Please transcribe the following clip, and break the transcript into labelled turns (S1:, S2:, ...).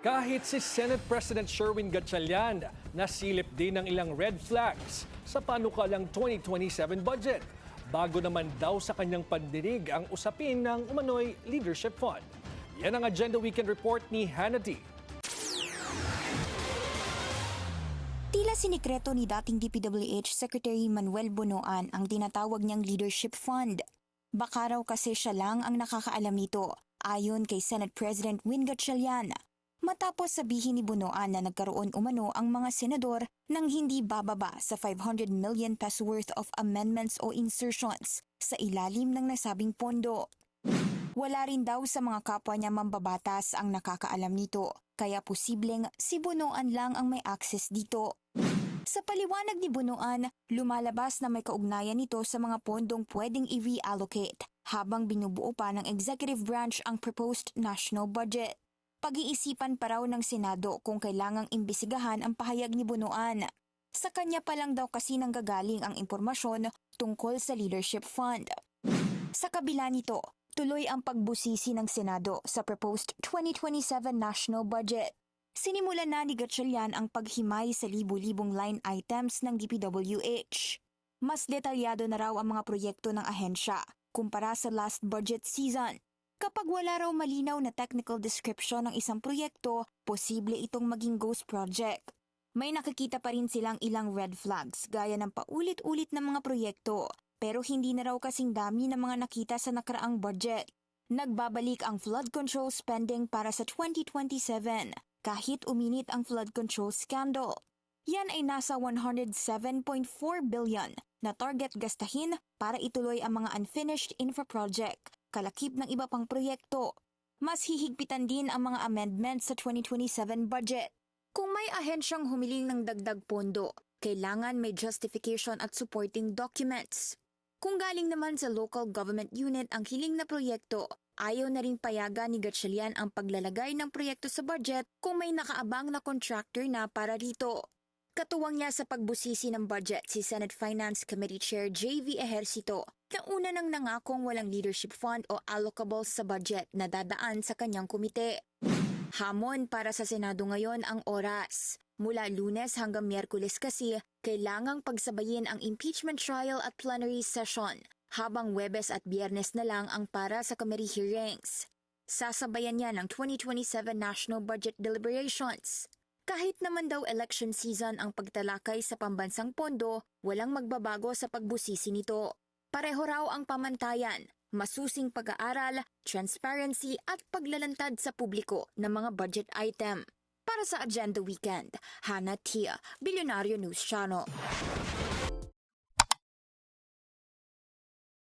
S1: Kahit si Senate President Sherwin Gatchalian, nasilip din ng ilang red flags sa panukalang 2027 budget. Bago naman daw sa kanyang pandinig ang usapin ng umano'y Leadership Fund. Yan ang Agenda Weekend Report ni Hannity.
S2: Tila sinikreto ni dating DPWH Secretary Manuel Bonoan ang tinatawag niyang Leadership Fund. Baka raw kasi siya lang ang nakakaalam nito, ayon kay Senate President Win Gatchalian. Matapos sabihin ni Bonoan na nagkaroon umano ang mga senador ng hindi bababa sa 500 million peso worth of amendments o insertions sa ilalim ng nasabing pondo. Wala rin daw sa mga kapwa niya mambabatas ang nakakaalam nito, kaya posibleng si Bonoan lang ang may access dito. Sa paliwanag ni Bonoan, lumalabas na may kaugnayan nito sa mga pondong pwedeng i-reallocate habang binubuo pa ng executive branch ang proposed national budget. Pag-iisipan pa raw ng Senado kung kailangang imbisigahan ang pahayag ni Bonoan. Sa kanya pa lang daw kasi nanggagaling ang impormasyon tungkol sa Leadership Fund. Sa kabila nito, tuloy ang pagbusisi ng Senado sa proposed 2027 national budget. Sinimulan na ni Gatchalian ang paghimay sa libu-libong line items ng DPWH. Mas detalyado na raw ang mga proyekto ng ahensya kumpara sa last budget season. Kapag wala raw malinaw na technical description ng isang proyekto, posible itong maging ghost project. May nakikita pa rin silang ilang red flags gaya ng paulit-ulit na mga proyekto, pero hindi na raw kasing dami ng mga nakita sa nakaraang budget. Nagbabalik ang flood control spending para sa 2027 kahit uminit ang flood control scandal. Yan ay nasa 107.4 billion na target gastahin para ituloy ang mga unfinished infra project, kalakip ng iba pang proyekto. Mas hihigpitan din ang mga amendments sa 2027 budget. Kung may ahensyang humiling ng dagdag pondo, kailangan may justification at supporting documents. Kung galing naman sa local government unit ang hiling na proyekto, ayaw na rin payagan ni Gatchalian ang paglalagay ng proyekto sa budget kung may nakaabang na contractor na para rito. Katuwang niya sa pagbusisi ng budget si Senate Finance Committee Chair J.V. Ejercito na una nang nangakong walang leadership fund o allocables sa budget na dadaan sa kanyang komite. Hamon para sa Senado ngayon ang oras. Mula Lunes hanggang Miyerkules kasi, kailangang pagsabayin ang impeachment trial at plenary session, habang Huwebes at Biyernes na lang ang para sa committee hearings. Sasabayan niya ng 2027 national budget deliberations. Kahit naman daw election season ang pagtalakay sa pambansang pondo, walang magbabago sa pagbusisi nito. Pareho raw ang pamantayan, masusing pag-aaral, transparency at paglalantad sa publiko ng mga budget item. Para sa Agenda Weekend, Hannah Tia, Billionario News Channel.